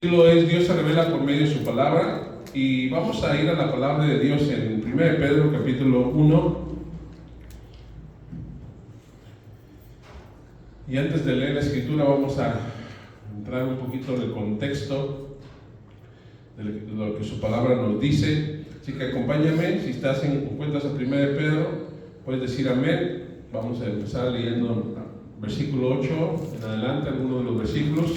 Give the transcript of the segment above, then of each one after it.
Es Dios se revela por medio de su palabra, y vamos a ir a la palabra de Dios en 1 Pedro capítulo 1. Y antes de leer la escritura vamos a entrar un poquito en el contexto de lo que su palabra nos dice. Así que acompáñame, si encuentras a 1 Pedro, puedes decir amén. Vamos a empezar leyendo versículo 8 en adelante, algunos de los versículos.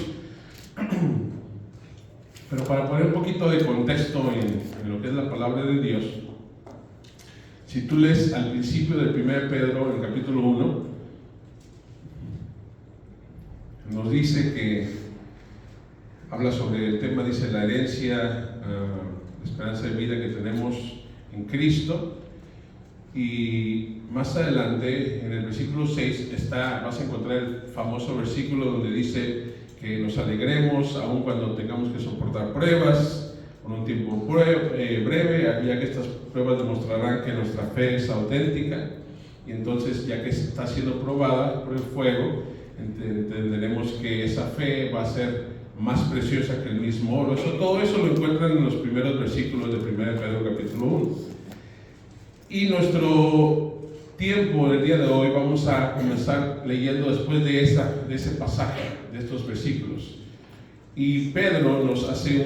Pero para poner un poquito de contexto en lo que es la palabra de Dios, si tú lees al principio del 1 Pedro, en el capítulo 1, nos dice que habla sobre el tema, dice la herencia, la esperanza de vida que tenemos en Cristo. Y más adelante, en el versículo 6, vas a encontrar el famoso versículo donde dice que nos alegremos aun cuando tengamos que soportar pruebas por un tiempo breve, ya que estas pruebas demostrarán que nuestra fe es auténtica, y entonces, ya que está siendo probada por el fuego, entenderemos que esa fe va a ser más preciosa que el mismo oro. Todo eso lo encuentran en los primeros versículos de 1 Pedro capítulo 1. Y nuestro tiempo del día de hoy vamos a comenzar leyendo después de ese pasaje, de estos versículos. Y Pedro nos hace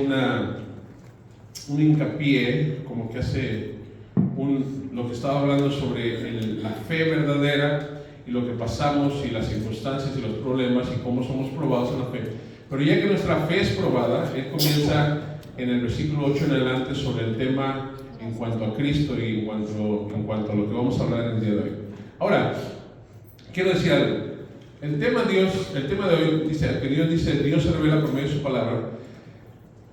un hincapié, como que hace lo que estaba hablando sobre la fe verdadera y lo que pasamos y las circunstancias y los problemas y cómo somos probados en la fe. Pero ya que nuestra fe es probada, él comienza en el versículo 8 en adelante sobre el tema en cuanto a Cristo y en cuanto a lo que vamos a hablar el día de hoy. Ahora, quiero decir algo. El tema de hoy dice que Dios se revela por medio de su palabra.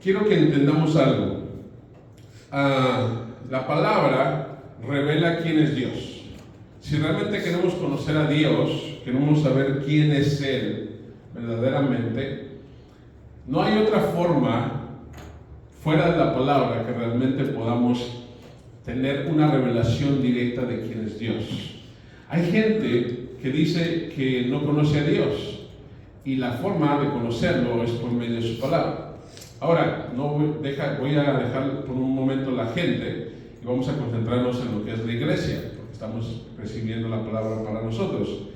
Quiero que entendamos algo. La palabra revela quién es Dios. Si realmente queremos conocer a Dios, queremos saber quién es Él verdaderamente, no hay otra forma fuera de la palabra que realmente podamos tener una revelación directa de quién es Dios. Hay gente que dice que no conoce a Dios, y la forma de conocerlo es por medio de su palabra. Ahora, voy a dejar por un momento la gente y vamos a concentrarnos en lo que es la iglesia, porque estamos recibiendo la palabra para nosotros.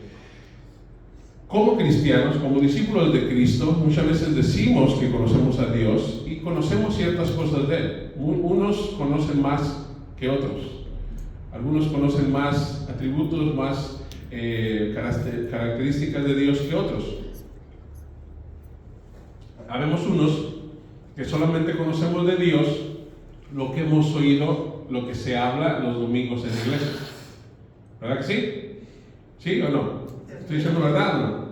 Como cristianos, como discípulos de Cristo, muchas veces decimos que conocemos a Dios y conocemos ciertas cosas de Él. Unos conocen más que otros. Algunos conocen más atributos, más características de Dios que otros. Habemos unos que solamente conocemos de Dios lo que hemos oído, lo que se habla los domingos en la iglesia. ¿Verdad que sí? ¿Sí o no? ¿Estoy diciendo verdad o no?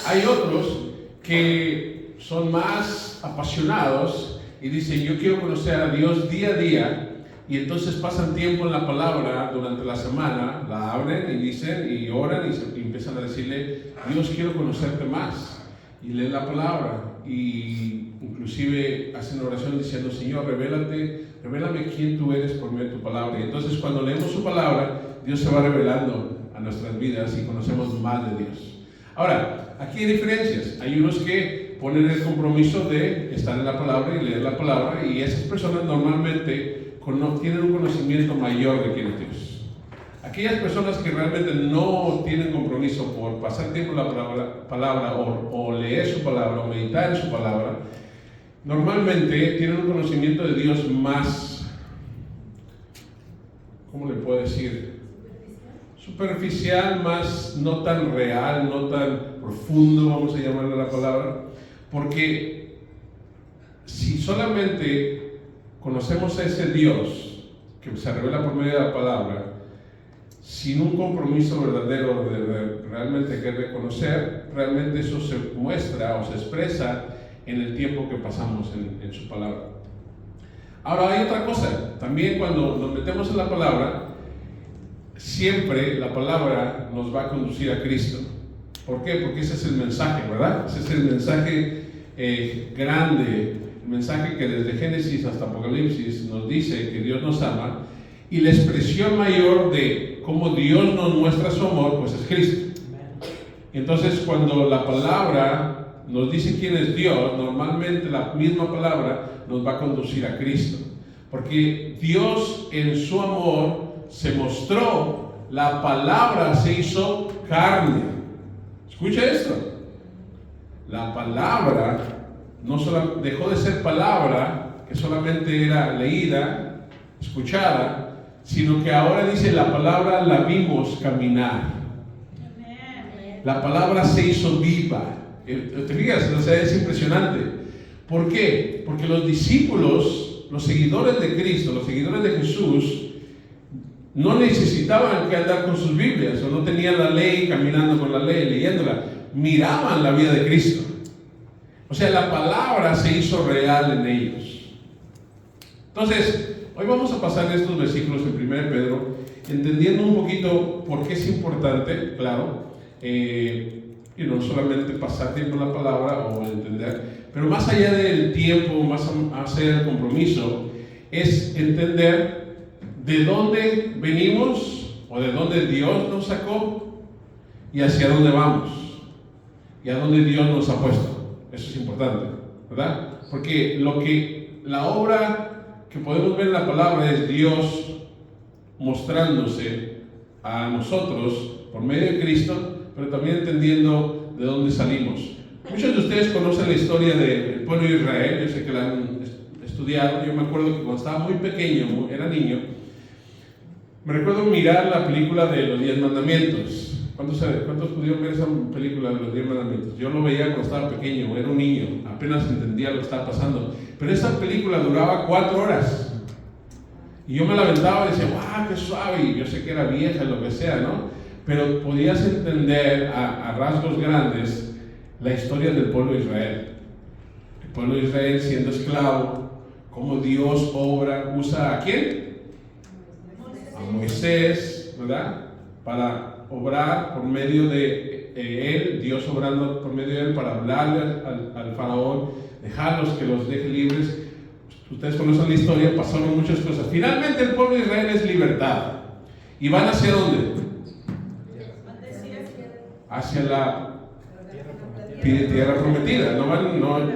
Hay otros que son más apasionados y dicen: yo quiero conocer a Dios día a día. Y entonces pasan tiempo en la palabra durante la semana, la abren y dicen y oran y empiezan a decirle: Dios, quiero conocerte más. Y leen la palabra y inclusive hacen oración diciendo: Señor, revélame quién tú eres por medio de tu palabra. Y entonces, cuando leemos su palabra, Dios se va revelando a nuestras vidas y conocemos más de Dios. Ahora, aquí hay diferencias. Hay unos que ponen el compromiso de estar en la palabra y leer la palabra, y esas personas normalmente tienen un conocimiento mayor de quién es Dios. Aquellas personas que realmente no tienen compromiso por pasar tiempo en la palabra o leer su palabra o meditar en su palabra, normalmente tienen un conocimiento de Dios más, ¿cómo le puedo decir? Superficial, más no tan real, no tan profundo, vamos a llamarle la palabra, porque si solamente conocemos a ese Dios que se revela por medio de la palabra, sin un compromiso verdadero de realmente querer conocer, realmente eso se muestra o se expresa en el tiempo que pasamos en su palabra. Ahora, hay otra cosa. También cuando nos metemos en la palabra, siempre la palabra nos va a conducir a Cristo. ¿Por qué? Porque ese es el mensaje, ¿verdad? Ese es el mensaje grande, el mensaje que desde Génesis hasta Apocalipsis nos dice que Dios nos ama, y la expresión mayor de cómo Dios nos muestra su amor, pues es Cristo. Entonces, cuando la palabra nos dice quién es Dios, normalmente la misma palabra nos va a conducir a Cristo. Porque Dios en su amor se mostró, la palabra se hizo carne. Escucha esto. La palabra no solo dejó de ser palabra, que solamente era leída, escuchada, sino que ahora dice la palabra la vimos caminar. La palabra se hizo viva. ¿Te fijas? O sea, es impresionante. ¿Por qué? Porque los discípulos, los seguidores de Cristo, los seguidores de Jesús, no necesitaban que andar con sus Biblias, o no tenían la ley, caminando con la ley, leyéndola. Miraban la vida de Cristo. O sea, la palabra se hizo real en ellos. Entonces, hoy vamos a pasar estos versículos en 1 Pedro, entendiendo un poquito por qué es importante, claro, y no solamente pasar tiempo en la palabra o entender, pero más allá del tiempo, más allá del compromiso, es entender de dónde venimos o de dónde Dios nos sacó y hacia dónde vamos y a dónde Dios nos ha puesto. Eso es importante, ¿verdad? Porque la obra que podemos ver en la palabra es Dios mostrándose a nosotros por medio de Cristo, pero también entendiendo de dónde salimos. Muchos de ustedes conocen la historia del pueblo de Israel, yo sé que la han estudiado. Yo me acuerdo que cuando estaba muy pequeño, era niño, me recuerdo mirar la película de los 10 mandamientos. ¿Cuántos pudieron ver esa película de los 10 mandamientos? Yo lo veía cuando estaba pequeño, era un niño, apenas entendía lo que estaba pasando. Pero esa película duraba 4 horas. Y yo me la aventaba y decía, ¡wow, qué suave! Y yo sé que era vieja, lo que sea, ¿no? Pero podías entender a rasgos grandes la historia del pueblo de Israel. El pueblo de Israel siendo esclavo, cómo Dios usa ¿a quién? A Moisés, ¿verdad? Para obrar por medio de él, Dios obrando por medio de él para hablarle al faraón, dejarlos que los deje libres. Ustedes conocen la historia, pasaron muchas cosas. Finalmente el pueblo de Israel es libertado. ¿Y van hacia dónde? Hacia la tierra prometida.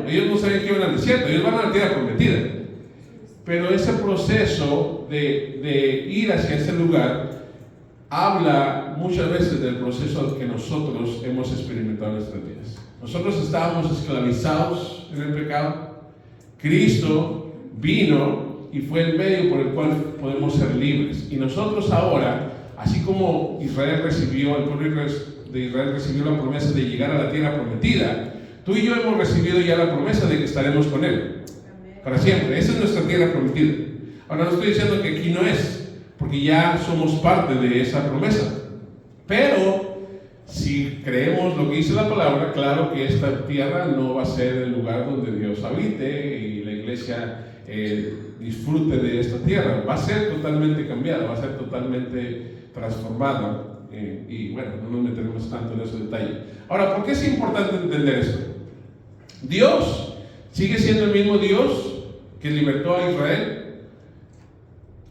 Ellos no sabían que iban al desierto, ellos van a la tierra prometida. Pero ese proceso de ir hacia ese lugar habla muchas veces del proceso que nosotros hemos experimentado en nuestras vidas. Nosotros estábamos esclavizados en el pecado. Cristo vino y fue el medio por el cual podemos ser libres. Y nosotros ahora, así como el pueblo de Israel recibió la promesa de llegar a la tierra prometida, tú y yo hemos recibido ya la promesa de que estaremos con Él para siempre. Esa es nuestra tierra prometida. Ahora no estoy diciendo que aquí no es, porque ya somos parte de esa promesa. Pero si creemos lo que dice la palabra, claro que esta tierra no va a ser el lugar donde Dios habite y la iglesia disfrute de esta tierra. Va a ser totalmente cambiada, va a ser totalmente transformada. Y bueno, no nos meteremos tanto en ese detalle. Ahora, ¿por qué es importante entender esto? Dios sigue siendo el mismo Dios que libertó a Israel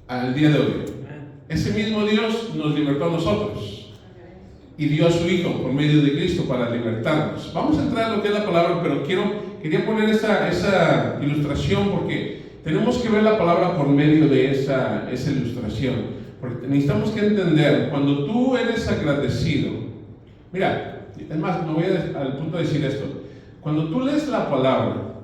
al día de hoy. Ese mismo Dios nos libertó a nosotros y dio a su Hijo por medio de Cristo para libertarnos. Vamos a entrar en lo que es la palabra, pero quería poner esa ilustración porque tenemos que ver la palabra por medio de esa ilustración. Porque necesitamos que entender, cuando tú eres agradecido, mira, es más, me voy al punto de decir esto. Cuando tú lees la palabra,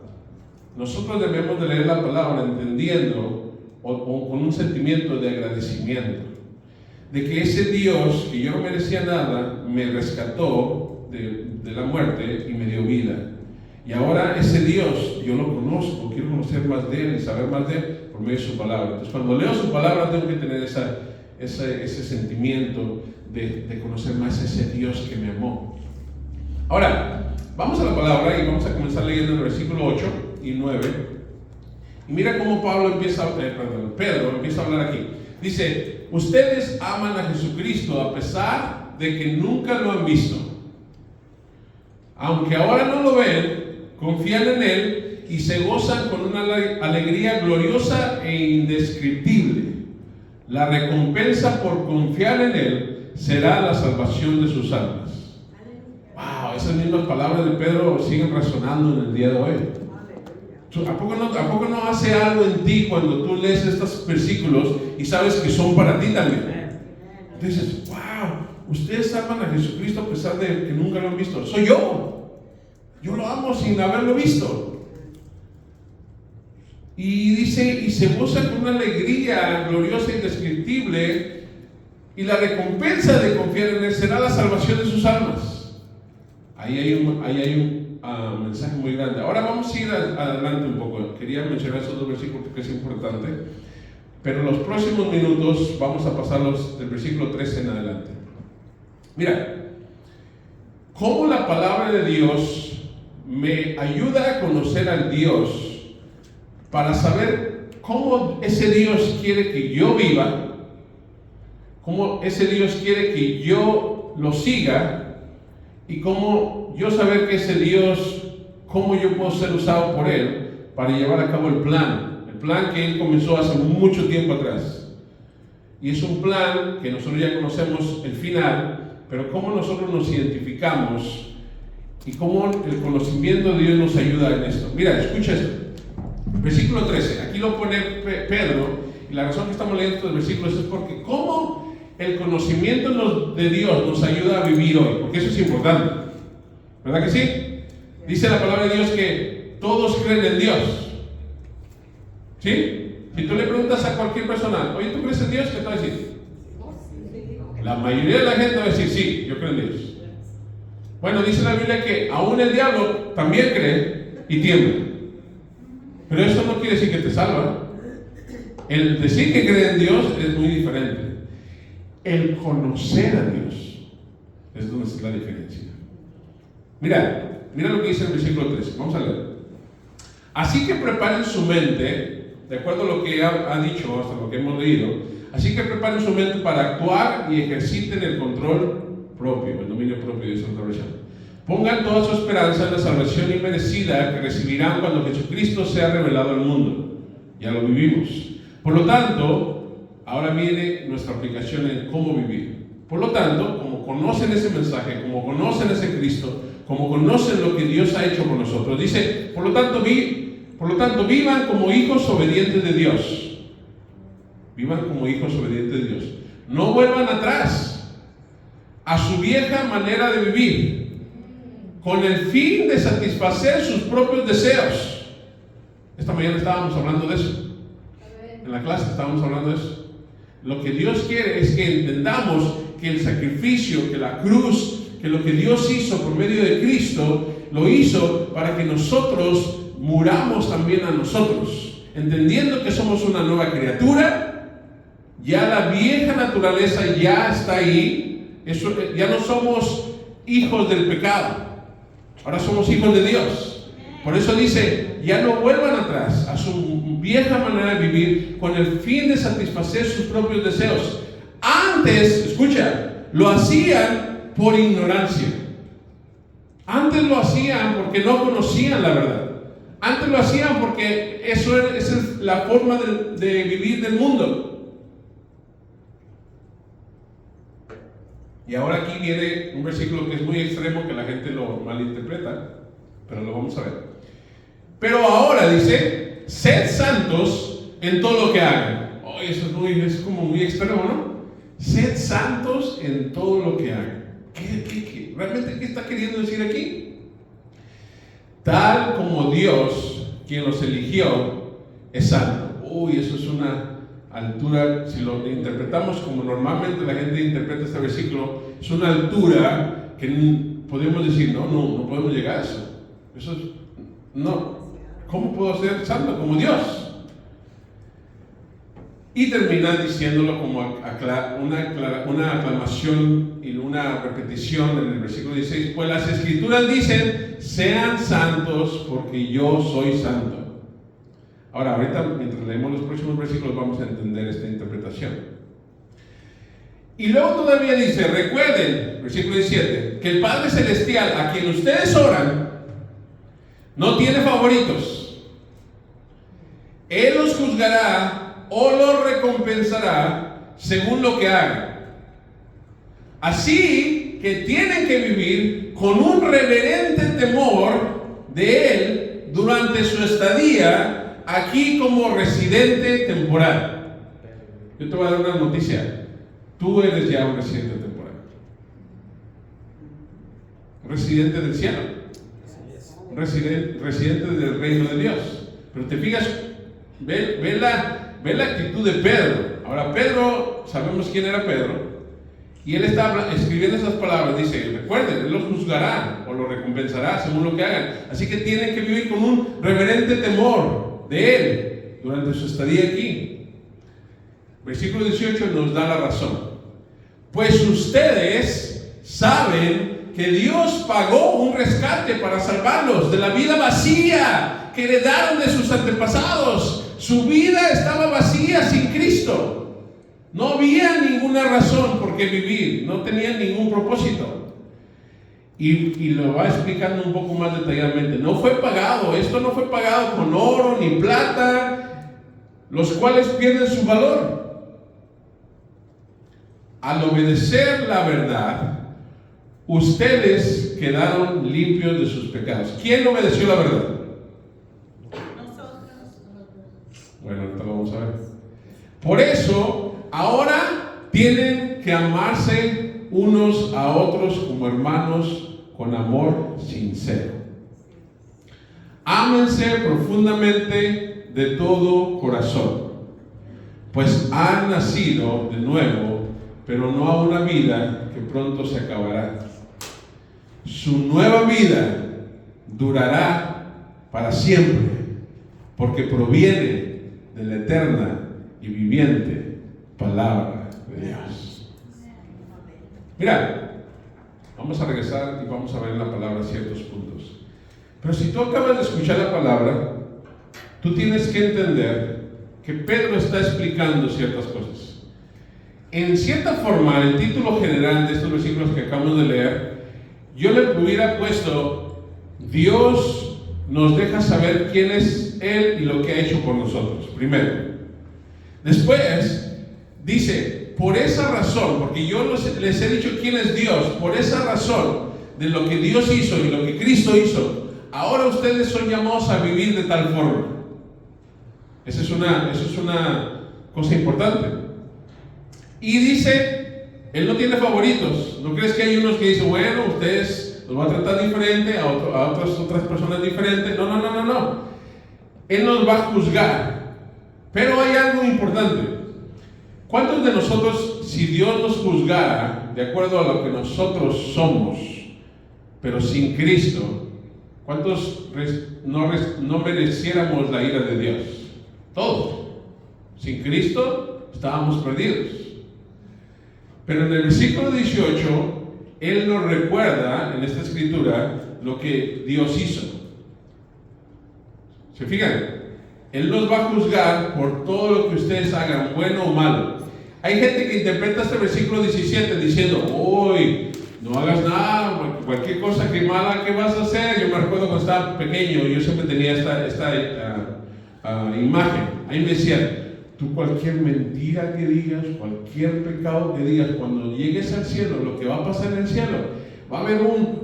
nosotros debemos de leer la palabra entendiendo o con un sentimiento de agradecimiento, de que ese Dios, que yo no merecía nada, me rescató de la muerte y me dio vida. Y ahora ese Dios, yo lo conozco, quiero conocer más de Él y saber más de Él por medio de su palabra. Entonces, cuando leo su palabra, tengo que tener ese sentimiento de conocer más a ese Dios que me amó. Ahora, vamos a la palabra y vamos a comenzar leyendo el versículo 8 y 9. Y mira cómo Pedro empieza a hablar aquí. Dice, ustedes aman a Jesucristo a pesar de que nunca lo han visto. Aunque ahora no lo ven, confían en Él y se gozan con una alegría gloriosa e indescriptible. La recompensa por confiar en Él será la salvación de sus almas. Wow, esas mismas palabras de Pedro siguen resonando en el día de hoy. ¿A poco no hace algo en ti cuando tú lees estos versículos y sabes que son para ti también? Dices, wow, ustedes aman a Jesucristo a pesar de que nunca lo han visto. Soy yo. Yo lo amo sin haberlo visto. Y dice, y se goza con una alegría gloriosa e indescriptible, y la recompensa de confiar en Él será la salvación de sus almas. Ahí hay un mensaje muy grande. Ahora vamos a ir adelante un poco. Quería mencionar esos dos versículos porque es importante, pero los próximos minutos vamos a pasarlos del versículo 13 en adelante. Mira, cómo la palabra de Dios me ayuda a conocer al Dios para saber cómo ese Dios quiere que yo viva, cómo ese Dios quiere que yo lo siga, y cómo yo saber que ese Dios, cómo yo puedo ser usado por Él para llevar a cabo el plan que Él comenzó hace mucho tiempo atrás. Y es un plan que nosotros ya conocemos el final, pero cómo nosotros nos identificamos y cómo el conocimiento de Dios nos ayuda en esto. Mira, escucha esto. Versículo 13, aquí lo pone Pedro, y la razón que estamos leyendo estos versículos es porque cómo el conocimiento de Dios nos ayuda a vivir hoy, porque eso es importante, ¿verdad que sí? Dice la palabra de Dios que todos creen en Dios, ¿sí? Si tú le preguntas a cualquier persona, oye, ¿tú crees en Dios? ¿Qué te va a decir? La mayoría de la gente va a decir, sí, yo creo en Dios. Bueno, dice la Biblia que aún el diablo también cree y tiembla. Pero eso no quiere decir que te salva. El decir que cree en Dios es muy diferente. El conocer a Dios es donde está la diferencia. Mira lo que dice el versículo 13. Vamos a leer. Así que preparen su mente, de acuerdo a lo que ha dicho hasta lo que hemos leído. Así que preparen su mente para actuar y ejerciten el control propio, el dominio propio de Santa Versión. Pongan toda su esperanza en la salvación inmerecida que recibirán cuando Jesucristo sea revelado al mundo. Ya lo vivimos. Por lo tanto, ahora viene nuestra aplicación en cómo vivir. Por lo tanto, como conocen ese mensaje, como conocen ese Cristo, como conocen lo que Dios ha hecho con nosotros, dice, por lo tanto, vivan como hijos obedientes de Dios. Vivan como hijos obedientes de Dios. No vuelvan atrás a su vieja manera de vivir, con el fin de satisfacer sus propios deseos. Esta mañana estábamos hablando de eso. En la clase estábamos hablando de eso. Lo que Dios quiere es que entendamos que el sacrificio, que la cruz, que lo que Dios hizo por medio de Cristo, lo hizo para que nosotros muramos también a nosotros, entendiendo que somos una nueva criatura. Ya la vieja naturaleza ya está ahí. Ya no somos hijos del pecado. Ahora somos hijos de Dios. Por eso dice, ya no vuelvan atrás a su vieja manera de vivir con el fin de satisfacer sus propios deseos. Antes, escucha, lo hacían por ignorancia. Antes lo hacían porque no conocían la verdad. Antes lo hacían porque esa es la forma de vivir del mundo. Y ahora aquí viene un versículo que es muy extremo, que la gente lo malinterpreta, pero lo vamos a ver. Pero ahora dice, sed santos en todo lo que hagan. Oh, eso es como muy extremo, ¿no? Sed santos en todo lo que hagan. ¿Realmente qué está queriendo decir aquí? Tal como Dios, quien los eligió, es santo. Uy, eso es una altura, si lo interpretamos como normalmente la gente interpreta este versículo, es una altura que podemos decir, no podemos llegar a eso. Eso es, no. ¿Cómo puedo ser santo como Dios? Y termina diciéndolo como una aclamación y una repetición en el versículo 16, pues las Escrituras dicen, sean santos porque yo soy santo. Ahora, ahorita, mientras leemos los próximos versículos, vamos a entender esta interpretación. Y luego todavía dice, recuerden, versículo 17, que el Padre Celestial, a quien ustedes oran, no tiene favoritos. Él los juzgará o los recompensará según lo que hagan. Así que tienen que vivir con un reverente temor de Él durante su estadía aquí como residente temporal. Yo te voy a dar una noticia. Tú eres ya un residente temporal. Un residente del cielo. Un residente del reino de Dios. Pero te fijas, ve la actitud de Pedro. Ahora Pedro, sabemos quién era Pedro. Y él está escribiendo esas palabras. Dice, recuerden, Él los juzgará o los recompensará según lo que hagan. Así que tienen que vivir con un reverente temor de Él durante su estadía aquí. Versículo 18 nos da la razón. Pues ustedes saben que Dios pagó un rescate para salvarlos de la vida vacía que heredaron de sus antepasados. Su vida estaba vacía sin Cristo. No había ninguna razón por qué vivir, no tenían ningún propósito. Y lo va explicando un poco más detalladamente. No fue pagado, esto no fue pagado con oro ni plata, los cuales pierden su valor. Al obedecer la verdad, ustedes quedaron limpios de sus pecados. ¿Quién obedeció la verdad? Nosotros. Bueno, ahorita lo vamos a ver. Por eso, ahora tienen que amarse unos a otros como hermanos con amor sincero. Ámense profundamente de todo corazón, pues han nacido de nuevo, pero no a una vida que pronto se acabará. Su nueva vida durará para siempre, porque proviene de la eterna y viviente palabra de Dios. Mira, vamos a regresar y vamos a ver en la palabra ciertos puntos. Pero si tú acabas de escuchar la palabra, tú tienes que entender que Pedro está explicando ciertas cosas. En cierta forma, el título general de estos versículos que acabamos de leer, yo le hubiera puesto: Dios nos deja saber quién es Él y lo que ha hecho por nosotros, primero. Después, dice, por esa razón, porque yo les he dicho quién es Dios, por esa razón de lo que Dios hizo y lo que Cristo hizo, ahora ustedes son llamados a vivir de tal forma. Eso es una cosa importante. Y dice, Él no tiene favoritos. ¿No crees que hay unos que dicen, bueno, ustedes los va a tratar diferente, a otras personas diferentes? No. Él nos va a juzgar. Pero hay algo importante. ¿Cuántos de nosotros, si Dios nos juzgara de acuerdo a lo que nosotros somos, pero sin Cristo, cuántos no mereciéramos la ira de Dios? Todos. Sin Cristo estábamos perdidos. Pero en el versículo 18, Él nos recuerda en esta escritura lo que Dios hizo. ¿Se fijan? Él nos va a juzgar por todo lo que ustedes hagan, bueno o malo. Hay gente que interpreta este versículo 17 diciendo, uy, no hagas nada, cualquier cosa que mala que vas a hacer. Yo me recuerdo cuando estaba pequeño, yo siempre tenía esta imagen. Ahí me decían, tú cualquier mentira que digas, cualquier pecado que digas, cuando llegues al cielo, lo que va a pasar en el cielo, va a haber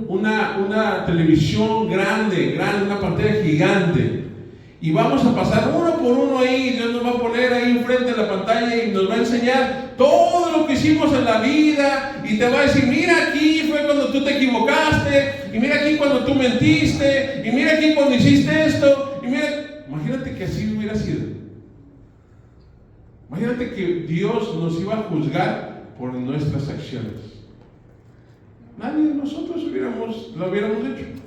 una televisión grande, una pantalla gigante. Y vamos a pasar uno por uno ahí. Dios nos va a poner ahí enfrente de la pantalla y nos va a enseñar todo lo que hicimos en la vida. Y te va a decir, mira aquí fue cuando tú te equivocaste. Y mira aquí cuando tú mentiste. Y mira aquí cuando hiciste esto. Y mira, imagínate que así hubiera sido. Imagínate que Dios nos iba a juzgar por nuestras acciones. Nadie de nosotros lo hubiéramos hecho.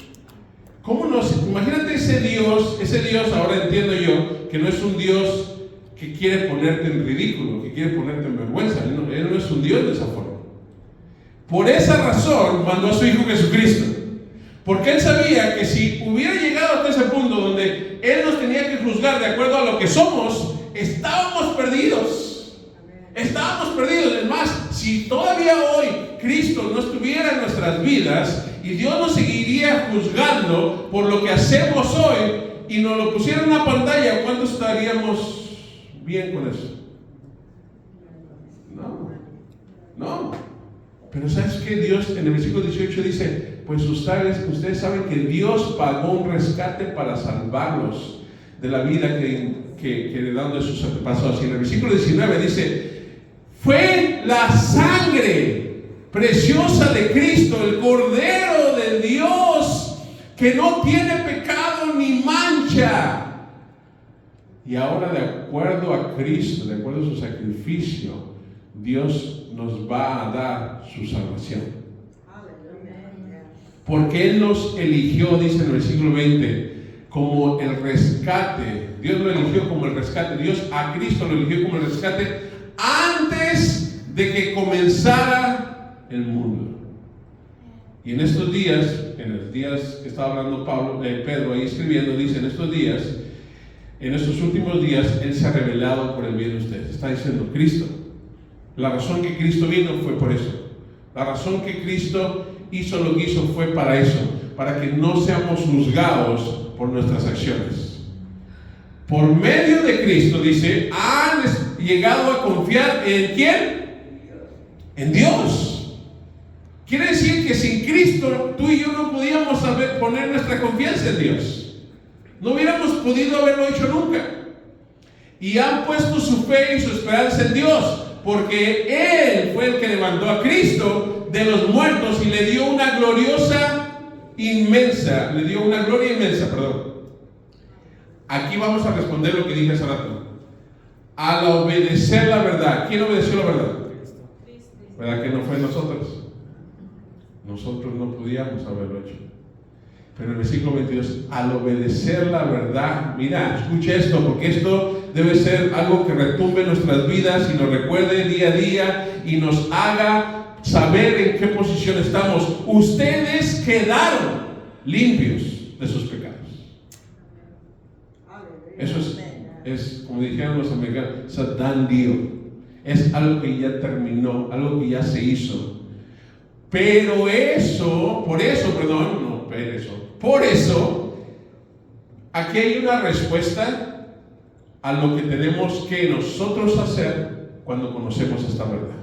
Imagínate ese Dios, ahora entiendo yo, que no es un Dios que quiere ponerte en ridículo, que quiere ponerte en vergüenza. Él no es un Dios de esa forma. Por esa razón mandó a su Hijo Jesucristo. Porque Él sabía que si hubiera llegado hasta ese punto donde Él nos tenía que juzgar de acuerdo a lo que somos, estábamos perdidos. Estábamos perdidos. Es más, si todavía hoy Cristo no estuviera en nuestras vidas y Dios nos seguiría juzgando por lo que hacemos hoy y nos lo pusiera en una pantalla, ¿cuántos estaríamos bien con eso? No. Pero ¿sabes qué? Dios en el versículo 18 dice, pues ustedes saben que Dios pagó un rescate para salvarlos de la vida que heredaron de sus antepasados. Y en el versículo 19 dice: fue la sangre preciosa de Cristo, el Cordero de Dios, que no tiene pecado ni mancha. Y ahora, de acuerdo a Cristo, de acuerdo a su sacrificio, Dios nos va a dar su salvación. Porque Él nos eligió, dice en el versículo 20, como el rescate. Dios lo eligió como el rescate. Dios a Cristo lo eligió como el rescate antes de que comenzara el mundo. Y en estos días, en los días que estaba hablando Pedro ahí escribiendo, dice: en estos días, en estos últimos días, Él se ha revelado por el bien de ustedes. Está diciendo Cristo. La razón que Cristo vino fue por eso. La razón que Cristo hizo lo que hizo fue para eso, para que no seamos juzgados por nuestras acciones. Por medio de Cristo, dice, han llegado a confiar ¿en quién? En Dios. Quiere decir que sin Cristo, tú y yo no podíamos poner nuestra confianza en Dios. No hubiéramos podido haberlo hecho nunca. Y han puesto su fe y su esperanza en Dios, porque Él fue el que levantó a Cristo de los muertos y le dio una gloria inmensa. Aquí vamos a responder lo que dije hace rato. Al obedecer la verdad. ¿Quién obedeció la verdad? ¿Verdad que no fue nosotros? Nosotros no podíamos haberlo hecho. Pero en el versículo 22, al obedecer la verdad, mira, escucha esto, porque esto debe ser algo que retumbe en nuestras vidas y nos recuerde día a día y nos haga saber en qué posición estamos. Ustedes quedaron limpios de sus pecados. Eso es como dijeron los americanos, it's a done deal. Es algo que ya terminó, algo que ya se hizo. Por eso, aquí hay una respuesta a lo que tenemos que nosotros hacer cuando conocemos esta verdad.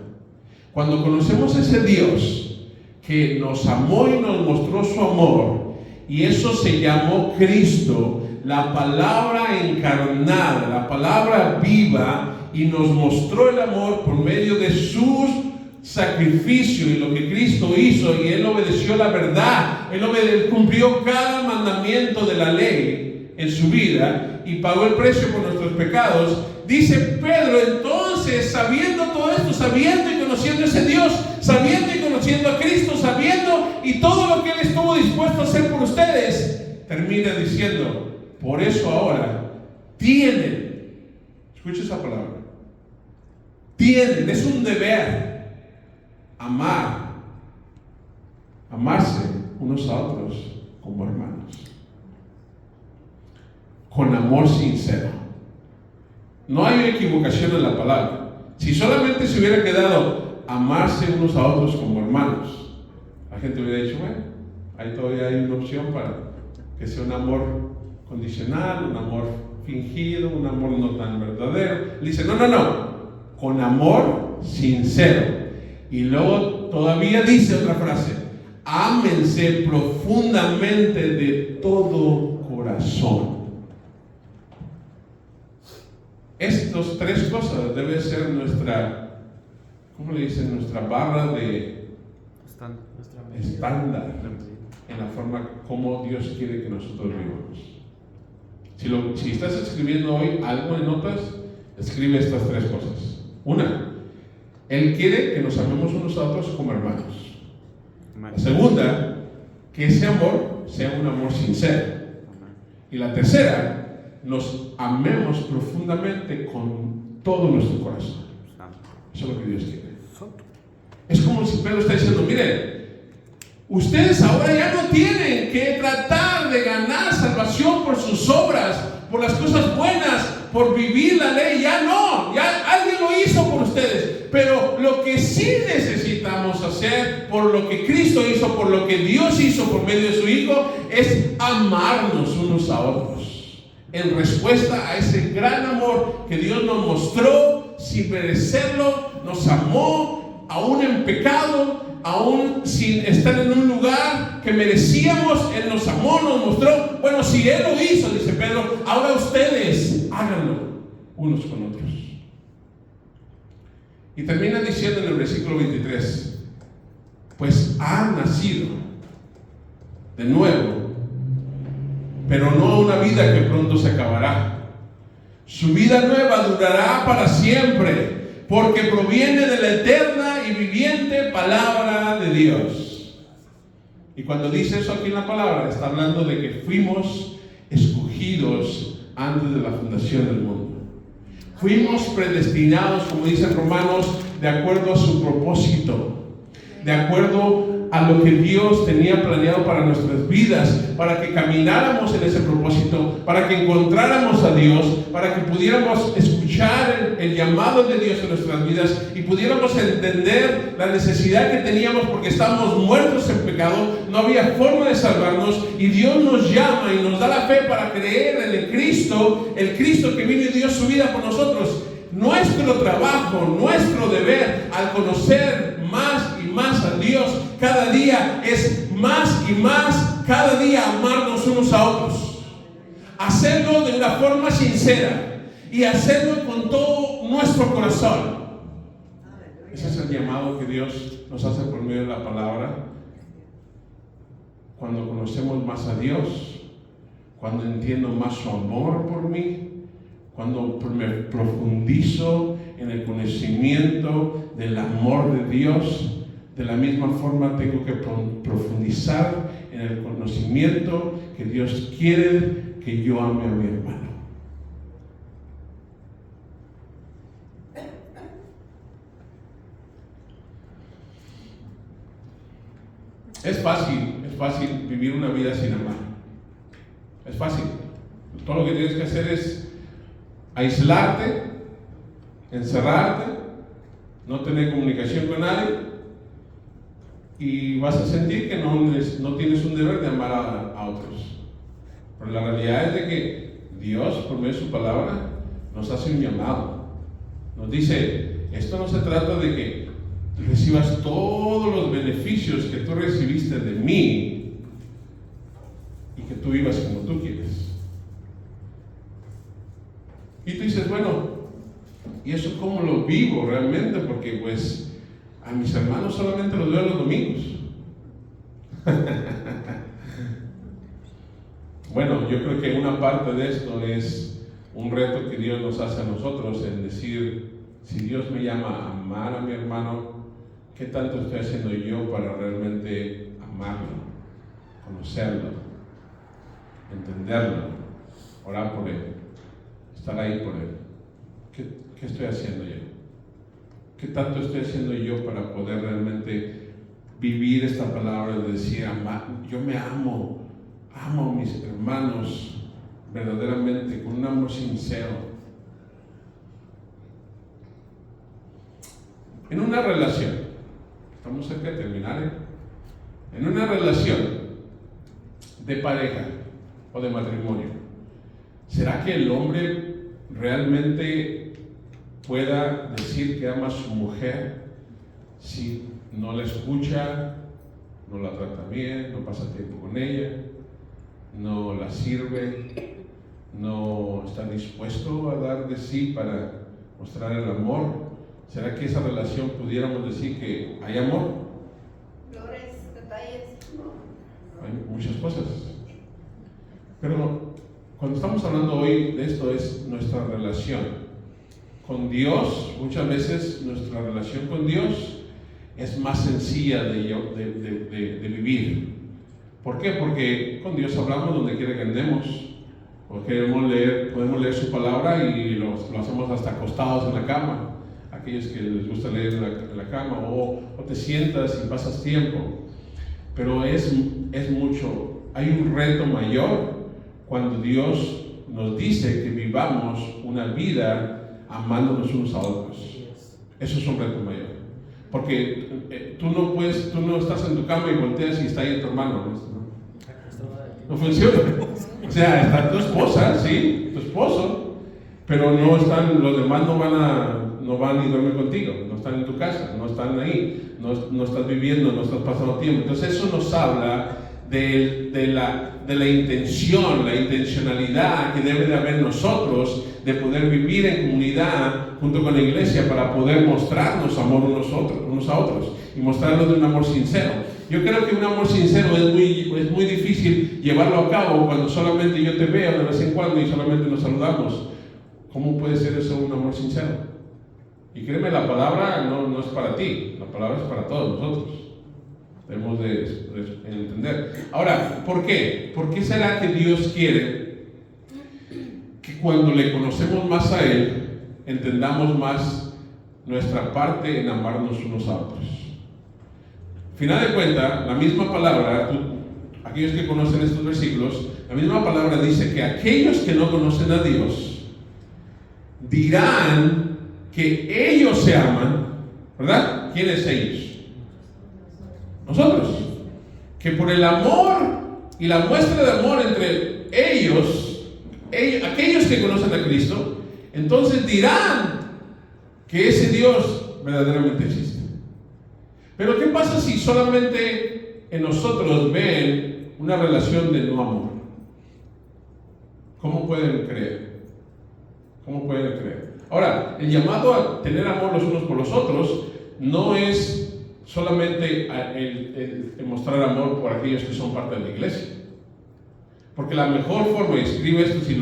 Cuando conocemos a ese Dios que nos amó y nos mostró su amor, y eso se llamó Cristo, la palabra encarnada, la palabra viva, y nos mostró el amor por medio de su sacrificio y lo que Cristo hizo, y Él obedeció la verdad, Él cumplió cada mandamiento de la ley en su vida y pagó el precio por nuestros pecados. Dice Pedro, entonces, sabiendo todo esto, sabiendo y conociendo a ese Dios, sabiendo y conociendo a Cristo, sabiendo y todo lo que Él estuvo dispuesto a hacer por ustedes, termina diciendo, por eso ahora tienen, escucha esa palabra, tienen, es un deber, amarse unos a otros como hermanos, con amor sincero. No hay equivocación en la palabra. Si solamente se hubiera quedado amarse unos a otros como hermanos, la gente hubiera dicho, bueno, ahí todavía hay una opción para que sea un amor condicional, un amor fingido, un amor no tan verdadero. Le dice, no, con amor sincero. Y luego todavía dice otra frase, ámense profundamente de todo corazón. Estas tres cosas deben ser nuestra, ¿cómo le dicen? Nuestra barra de estándar en la forma como Dios quiere que nosotros vivamos. Si estás escribiendo hoy algo en notas, escribe estas tres cosas. Una, Él quiere que nos amemos unos a otros como hermanos. La segunda, que ese amor sea un amor sincero. Y la tercera, nos amemos profundamente con todo nuestro corazón. Eso es lo que Dios quiere. Es como si Pedro está diciendo, miren, ustedes ahora ya no tienen que tratar de ganar salvación por sus obras, por las cosas buenas, por vivir la ley. Ya no, ya alguien lo hizo por ustedes. Pero lo que sí necesitamos hacer, por lo que Cristo hizo, por lo que Dios hizo por medio de su Hijo, es amarnos unos a otros. En respuesta a ese gran amor que Dios nos mostró sin merecerlo, nos amó aún en pecado, aún sin estar en un lugar que merecíamos, Él nos amó, nos mostró. Bueno, si Él lo hizo, dice Pedro, ahora ustedes háganlo unos con otros. Y termina diciendo en el versículo 23, pues han nacido de nuevo, pero no una vida que pronto se acabará. Su vida nueva durará para siempre, porque proviene de la eterna y viviente palabra de Dios. Y cuando dice eso aquí en la palabra, está hablando de que fuimos escogidos antes de la fundación del mundo. Fuimos predestinados, como dicen Romanos, de acuerdo a su propósito, de acuerdo a lo que Dios tenía planeado para nuestras vidas, para que camináramos en ese propósito, para que encontráramos a Dios, para que pudiéramos escuchar el llamado de Dios en nuestras vidas y pudiéramos entender la necesidad que teníamos porque estábamos muertos en pecado, no había forma de salvarnos, y Dios nos llama y nos da la fe para creer en el Cristo que vino y dio su vida por nosotros. Nuestro trabajo, nuestro deber al conocer más y más a Dios cada día es más y más, cada día amarnos unos a otros, hacerlo de una forma sincera y hacerlo con todo nuestro corazón. Ese es el llamado que Dios nos hace por medio de la palabra. Cuando conocemos más a Dios, cuando entiendo más su amor por mí, cuando me profundizo en el conocimiento del amor de Dios, de la misma forma tengo que profundizar en el conocimiento que Dios quiere que yo ame a mi hermano. Es fácil vivir una vida sin amar. Es fácil. Todo lo que tienes que hacer es aislarte, encerrarte, no tener comunicación con nadie, y vas a sentir que no tienes un deber de amar a otros. Pero la realidad es de que Dios, por medio de su palabra, nos hace un llamado. Nos dice, esto no se trata de que recibas todos los beneficios que tú recibiste de mí y que tú vivas como tú quieres. Y tú dices, bueno, ¿y eso cómo lo vivo realmente? Porque pues a mis hermanos solamente los veo los domingos. Bueno, yo creo que una parte de esto es un reto que Dios nos hace a nosotros en decir, si Dios me llama a amar a mi hermano, ¿qué tanto estoy haciendo yo para realmente amarlo, conocerlo, entenderlo, orar por él, estar ahí por él? ¿Qué estoy haciendo yo? ¿Qué tanto estoy haciendo yo para poder realmente vivir esta palabra de decir, yo me amo a mis hermanos verdaderamente, con un amor sincero? En una relación, estamos cerca de terminar, en una relación de pareja o de matrimonio, ¿será que el hombre realmente pueda decir que ama a su mujer si no la escucha, no la trata bien, no pasa tiempo con ella, no la sirve, no está dispuesto a dar de sí para mostrar el amor? ¿Será que esa relación pudiéramos decir que hay amor? Flores, detalles. Hay muchas cosas. Pero cuando estamos hablando hoy de esto es nuestra relación con Dios. Muchas veces nuestra relación con Dios es más sencilla de vivir. ¿Por qué? Porque con Dios hablamos donde quiera que andemos. Podemos leer su palabra y lo hacemos hasta acostados en la cama. Aquellos que les gusta leer en la cama, o te sientas y pasas tiempo. Pero es mucho. Hay un reto mayor cuando Dios nos dice que vivamos una vida amándonos unos a otros. Eso es un reto mayor. Porque tú no estás en tu cama y volteas y está ahí tu hermano. No funciona. O sea, está tu esposa, sí, tu esposo, pero los demás no van y duermen contigo, no están en tu casa, no están ahí, no estás viviendo, no estás pasando tiempo. Entonces eso nos habla de la intención, la intencionalidad que debe de haber en nosotros de poder vivir en comunidad junto con la iglesia para poder mostrarnos amor unos a otros y mostrarnos de un amor sincero. Yo creo que un amor sincero es muy difícil llevarlo a cabo cuando solamente yo te veo de vez en cuando y solamente nos saludamos. ¿Cómo puede ser eso un amor sincero? Y créeme, la palabra no es para ti, la palabra es para todos nosotros. Debemos de entender. Ahora, ¿por qué? ¿Por qué será que Dios quiere que cuando le conocemos más a Él, entendamos más nuestra parte en amarnos unos a otros? Final de cuentas, la misma palabra, aquellos que conocen estos versículos, la misma palabra dice que aquellos que no conocen a Dios dirán que ellos se aman, ¿verdad? ¿Quiénes ellos? Nosotros. Que por el amor y la muestra de amor entre ellos, aquellos que conocen a Cristo, entonces dirán que ese Dios verdaderamente existe. Pero ¿qué pasa si solamente en nosotros ven una relación de no amor? ¿Cómo pueden creer? ¿Cómo pueden creer? Ahora, el llamado a tener amor los unos por los otros no es solamente el mostrar amor por aquellos que son parte de la iglesia. Porque la mejor forma, y escribe esto si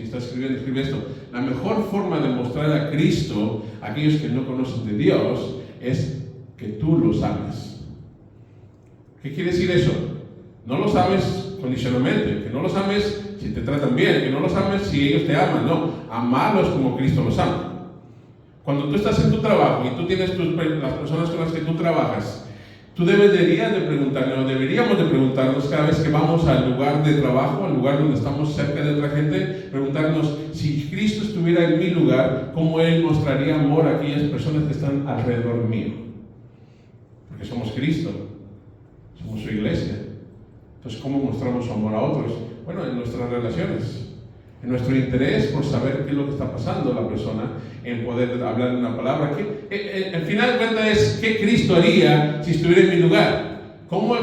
estás escribiendo, escribe esto, la mejor forma de mostrar a Cristo a aquellos que no conocen de Dios es que tú los ames. ¿Qué quiere decir eso? No los ames condicionalmente, que no los ames si te tratan bien, que no los ames si ellos te aman, no, amarlos como Cristo los ama. Cuando tú estás en tu trabajo y tú tienes las personas con las que tú trabajas, tú deberíamos de preguntarnos cada vez que vamos al lugar de trabajo, al lugar donde estamos cerca de otra gente, preguntarnos si Cristo estuviera en mi lugar, ¿cómo Él mostraría amor a aquellas personas que están alrededor mío? Porque somos Cristo, somos su iglesia. Entonces, ¿cómo mostramos amor a otros? Bueno, en nuestras relaciones, en nuestro interés por saber qué es lo que está pasando a la persona, en poder hablar de una palabra. Al final de cuentas es qué Cristo haría si estuviera en mi lugar. ¿Cómo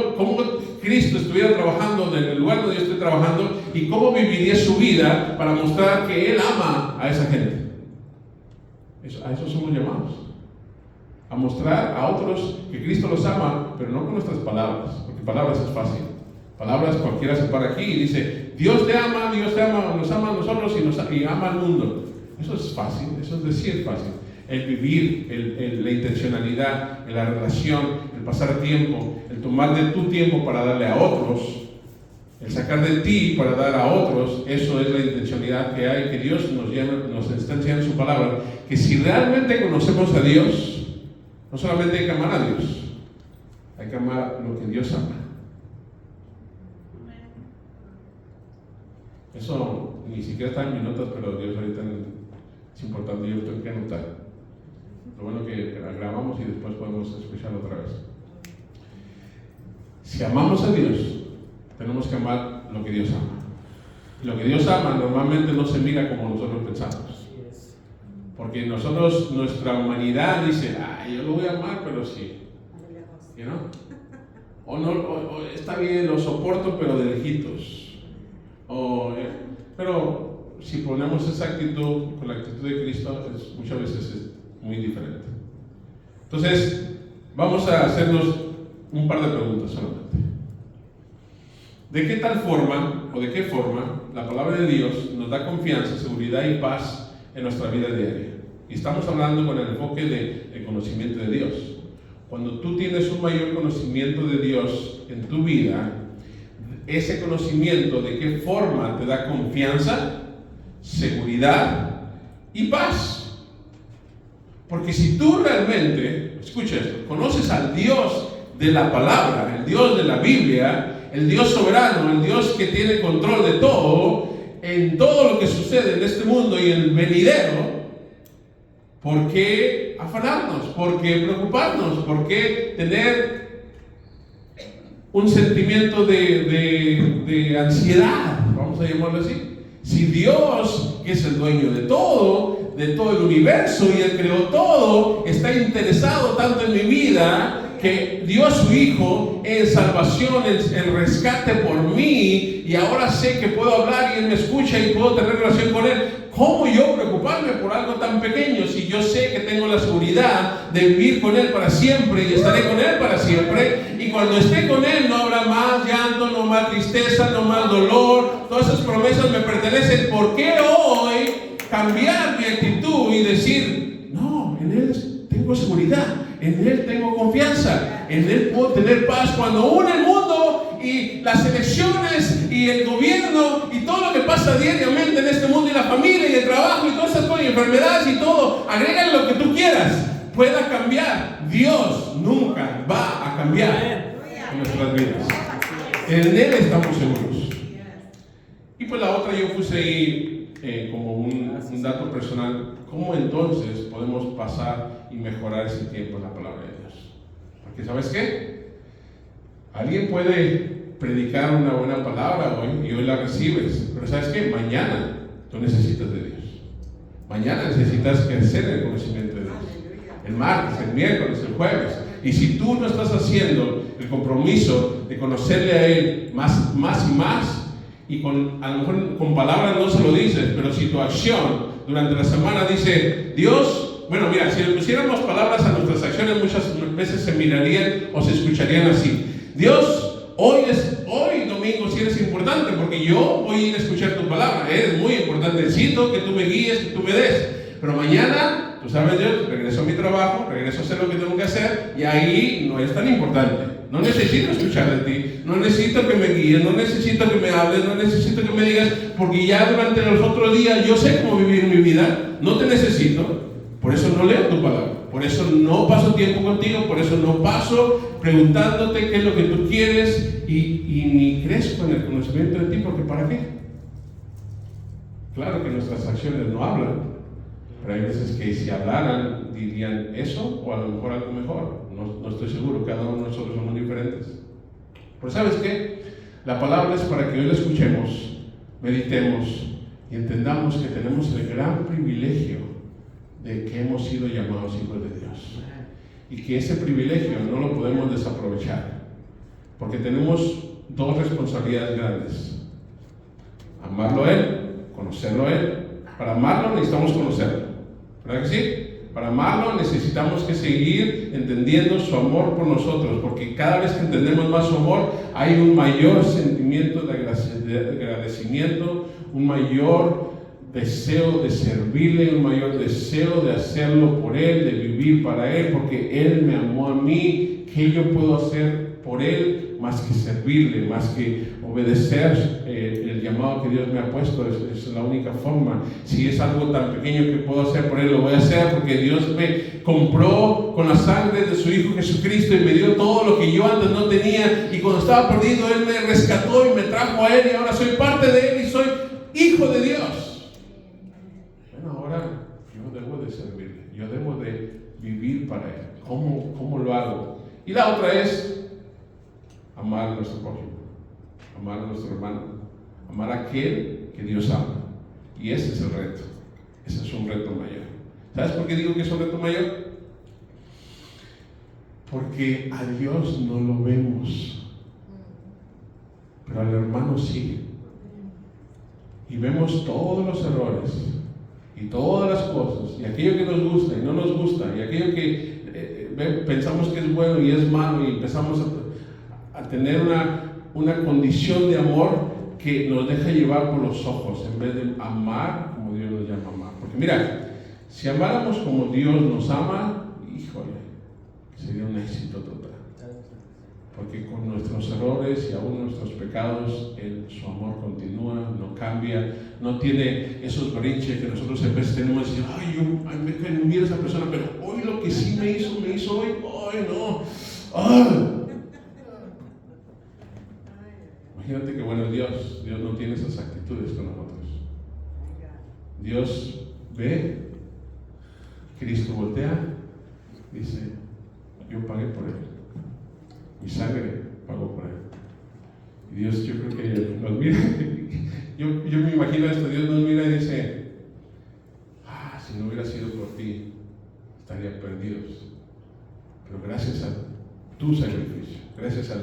Cristo estuviera trabajando en el lugar donde yo estoy trabajando y cómo viviría su vida para mostrar que Él ama a esa gente. A eso somos llamados. A mostrar a otros que Cristo los ama, pero no con nuestras palabras, porque palabras es fácil. Palabras cualquiera se para aquí y dice, Dios te ama, nos ama a nosotros y ama al mundo. Eso es fácil, eso es decir fácil. El vivir, la intencionalidad, la relación, el pasar tiempo, el tomar de tu tiempo para darle a otros, el sacar de ti para dar a otros, eso es la intencionalidad que hay, que Dios nos está enseñando en su palabra, que si realmente conocemos a Dios, no solamente hay que amar a Dios, hay que amar lo que Dios ama. Eso ni siquiera está en mis notas, pero Dios ahorita es importante, yo lo tengo que anotar. Lo bueno que grabamos y después podemos escucharlo otra vez. Si amamos a Dios, tenemos que amar lo que Dios ama. Y lo que Dios ama normalmente no se mira como nosotros pensamos. Porque nosotros, nuestra humanidad dice, yo lo voy a amar, pero sí. ¿You know? O está bien, lo soporto, pero de lejitos. Pero si ponemos esa actitud con la actitud de Cristo, muchas veces es muy diferente. Entonces, vamos a hacernos un par de preguntas solamente. ¿De qué tal forma, o de qué forma, la palabra de Dios nos da confianza, seguridad y paz en nuestra vida diaria? Y estamos hablando con el enfoque de conocimiento de Dios. Cuando tú tienes un mayor conocimiento de Dios en tu vida, ese conocimiento de qué forma te da confianza, seguridad y paz. Porque si tú realmente, escucha esto, conoces al Dios de la palabra, el Dios de la Biblia, el Dios soberano, el Dios que tiene control de todo, en todo lo que sucede en este mundo y en el venidero, ¿por qué afanarnos? ¿Por qué preocuparnos? ¿Por qué tener un sentimiento de ansiedad, vamos a llamarlo así? Si Dios, que es el dueño de todo el universo y Él creó todo, está interesado tanto en mi vida que dio a su Hijo en salvación, en rescate por mí, y ahora sé que puedo hablar y Él me escucha y puedo tener relación con Él, ¿cómo yo preocuparme por algo tan pequeño si yo sé que tengo la seguridad de vivir con Él para siempre y estaré con Él para siempre? Y cuando esté con Él no habrá más llanto, no más tristeza, no más dolor. Todas esas promesas me pertenecen. ¿Por qué hoy cambiar mi actitud y decir, no, en Él tengo seguridad, en Él tengo confianza, en Él puedo tener paz? Cuando une el mundo y las elecciones y el gobierno y todo lo que pasa diariamente en este mundo, y la familia y el trabajo y todas esas cosas y enfermedades y todo, agrégale lo que tú quieras, pueda cambiar. Dios nunca va a cambiar en nuestras vidas. En Él estamos seguros. Y pues la otra yo puse ahí como un dato personal, ¿cómo entonces podemos pasar y mejorar ese tiempo en la palabra de Dios? Porque ¿sabes qué? Alguien puede predicar una buena palabra hoy y hoy la recibes, pero ¿sabes qué? Mañana tú necesitas de Dios. Mañana necesitas crecer en el conocimiento de Dios. El martes, el miércoles, el jueves. Y si tú no estás haciendo el compromiso de conocerle a Él más y más, y a lo mejor con palabras no se lo dices, pero si tu acción durante la semana dice, Dios, bueno, mira, si le pusiéramos palabras a nuestras acciones, muchas veces se mirarían o se escucharían así: Dios, hoy domingo sí eres importante, porque yo voy a ir a escuchar tu palabra, eres muy importante, necesito que tú me guíes, que tú me des, pero mañana, tú sabes, Dios, regreso a mi trabajo, regreso a hacer lo que tengo que hacer, y ahí no es tan importante. No necesito escuchar de ti, no necesito que me guíes, no necesito que me hables, no necesito que me digas, porque ya durante los otros días yo sé cómo vivir mi vida, no te necesito. Por eso no leo tu palabra, por eso no paso tiempo contigo, por eso no paso preguntándote qué es lo que tú quieres, y ni crezco en el conocimiento de ti, porque ¿para qué? Claro que nuestras acciones no hablan, pero hay veces que si hablaran dirían eso o a lo mejor algo mejor. No estoy seguro, cada uno de nosotros somos diferentes. Pero ¿sabes qué? La palabra es para que hoy la escuchemos, meditemos y entendamos que tenemos el gran privilegio de que hemos sido llamados hijos de Dios, y que ese privilegio no lo podemos desaprovechar, porque tenemos dos responsabilidades grandes: amarlo a Él, conocerlo a Él. Para amarlo necesitamos conocerlo, ¿verdad que sí? Para amarlo necesitamos que seguir entendiendo su amor por nosotros, porque cada vez que entendemos más su amor hay un mayor sentimiento de agradecimiento, un mayor deseo de servirle, un mayor deseo de hacerlo por Él, de vivir para Él, porque Él me amó a mí. ¿Qué yo puedo hacer por Él más que servirle, más que obedecer el llamado que Dios me ha puesto? Es la única forma. Si es algo tan pequeño que puedo hacer por Él, lo voy a hacer, porque Dios me compró con la sangre de su Hijo Jesucristo y me dio todo lo que yo antes no tenía, y cuando estaba perdido Él me rescató y me trajo a Él, y ahora soy parte de Él y soy hijo de Dios. Bueno, ahora yo debo de servirle, yo debo de vivir para Él. ¿Cómo lo hago? Y la otra es amar a nuestro prójimo, amar a nuestro hermano, amar a aquel que Dios ama. Y ese es el reto. Ese es un reto mayor. ¿Sabes por qué digo que es un reto mayor? Porque a Dios no lo vemos, pero al hermano sí. Y vemos todos los errores y todas las cosas, y aquello que nos gusta y no nos gusta, y aquello que pensamos que es bueno y es malo, y empezamos a tener una condición de amor que nos deja llevar por los ojos, en vez de amar como Dios nos llama a amar. Porque mira, si amáramos como Dios nos ama, híjole, sería un éxito total. Porque con nuestros errores y aún nuestros pecados, su amor continúa, no cambia, no tiene esos brinches que nosotros a veces tenemos y decir, me cae muy bien esa persona, pero hoy lo que sí me hizo hoy, ay no, Imagínate que bueno, Dios no tiene esas actitudes con nosotros. Dios ve, Cristo voltea, dice, yo pagué por Él. Mi sangre pagó por Él. Y Dios, yo creo que nos mira Yo me imagino esto, Dios nos mira y dice, si no hubiera sido por ti, estarían perdidos. Pero gracias a tu sacrificio, gracias a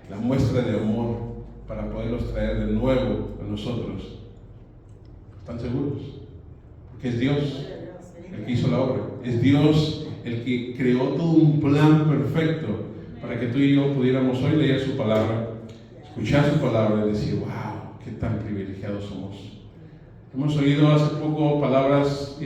la muestra de amor para poderlos traer de nuevo a nosotros, ¿están seguros? Porque es Dios el que hizo la obra, es Dios el que creó todo un plan perfecto para que tú y yo pudiéramos hoy leer su palabra, escuchar su palabra y decir, wow, qué tan privilegiados somos. Hemos oído hace poco palabras,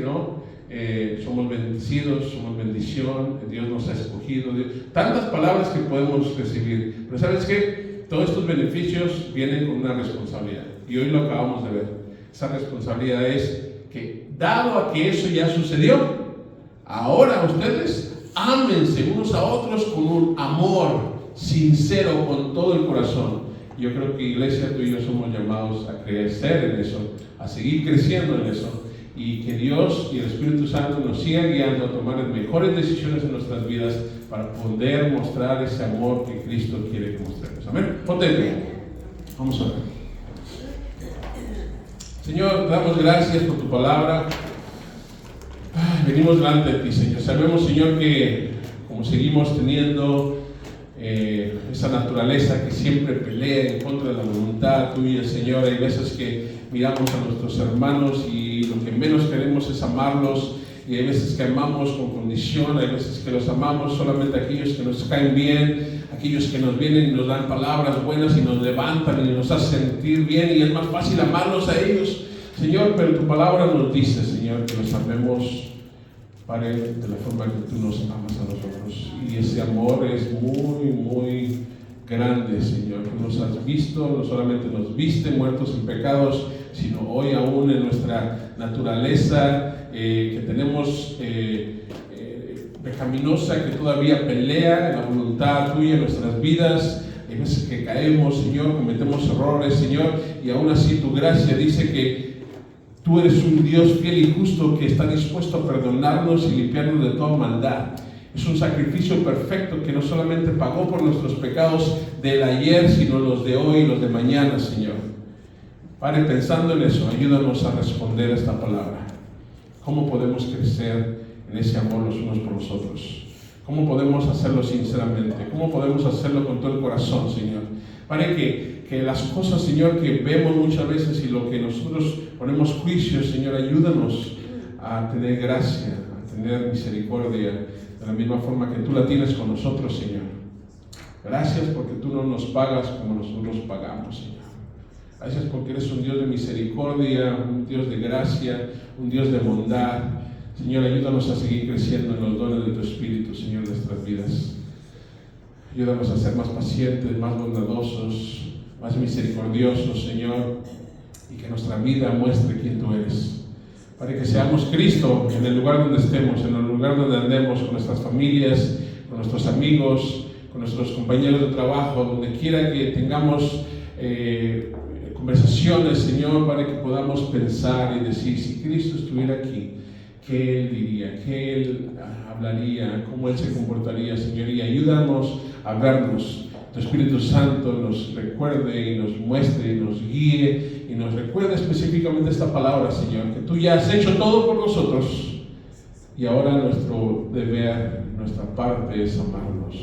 somos bendecidos, somos bendición, Dios nos ha escogido, tantas palabras que podemos recibir. Pero ¿sabes qué? Todos estos beneficios vienen con una responsabilidad. Y hoy lo acabamos de ver. Esa responsabilidad es que, dado a que eso ya sucedió, ahora ustedes ámense unos a otros con un amor sincero, con todo el corazón. Yo creo que iglesia, tú y yo somos llamados a crecer en eso, a seguir creciendo en eso, y que Dios y el Espíritu Santo nos sigan guiando a tomar las mejores decisiones en nuestras vidas para poder mostrar ese amor que Cristo quiere que mostremos. Amén. Ponte de pie. Vamos a ver. Señor, te damos gracias por tu palabra. Venimos delante de ti, Señor. Sabemos, Señor, que como seguimos teniendo esa naturaleza que siempre pelea en contra de la voluntad tuya, Señor, hay veces que miramos a nuestros hermanos y lo que menos queremos es amarlos, y hay veces que amamos con condición, hay veces que los amamos solamente a aquellos que nos caen bien, aquellos que nos vienen y nos dan palabras buenas y nos levantan y nos hacen sentir bien, y es más fácil amarlos a ellos, Señor. Pero tu palabra nos dice, Señor, que los amemos, Padre, de la forma que tú nos amas a nosotros, y ese amor es muy, muy grande, Señor. Tú nos has visto, no solamente nos viste muertos en pecados, sino hoy aún en nuestra naturaleza que tenemos pecaminosa, que todavía pelea en la voluntad tuya en nuestras vidas. Hay veces que caemos, Señor, cometemos errores, Señor, y aún así tu gracia dice que tú eres un Dios fiel y justo que está dispuesto a perdonarnos y limpiarnos de toda maldad. Es un sacrificio perfecto que no solamente pagó por nuestros pecados del ayer, sino los de hoy y los de mañana, Señor. Padre, pensando en eso, ayúdanos a responder a esta palabra. ¿Cómo podemos crecer en ese amor los unos por los otros? ¿Cómo podemos hacerlo sinceramente? ¿Cómo podemos hacerlo con todo el corazón, Señor? Padre, que las cosas, Señor, que vemos muchas veces y lo que nosotros ponemos juicio, Señor, ayúdanos a tener gracia, a tener misericordia, de la misma forma que tú la tienes con nosotros, Señor. Gracias porque tú no nos pagas como nosotros pagamos, Señor. Gracias porque eres un Dios de misericordia, un Dios de gracia, un Dios de bondad. Señor, ayúdanos a seguir creciendo en los dones de tu Espíritu, Señor, en nuestras vidas. Ayúdanos a ser más pacientes, más bondadosos, más misericordiosos, Señor, y que nuestra vida muestre quién tú eres. Para que seamos Cristo en el lugar donde estemos, en el lugar donde andemos, con nuestras familias, con nuestros amigos, con nuestros compañeros de trabajo, donde quiera que tengamos conversaciones, Señor, para que podamos pensar y decir, si Cristo estuviera aquí, ¿qué Él diría? ¿Qué Él hablaría? ¿Cómo Él se comportaría, Señor? Y ayúdanos a vernos. Tu Espíritu Santo nos recuerde y nos muestre y nos guíe y nos recuerde específicamente esta palabra, Señor, que tú ya has hecho todo por nosotros, y ahora nuestro deber, nuestra parte es amarnos.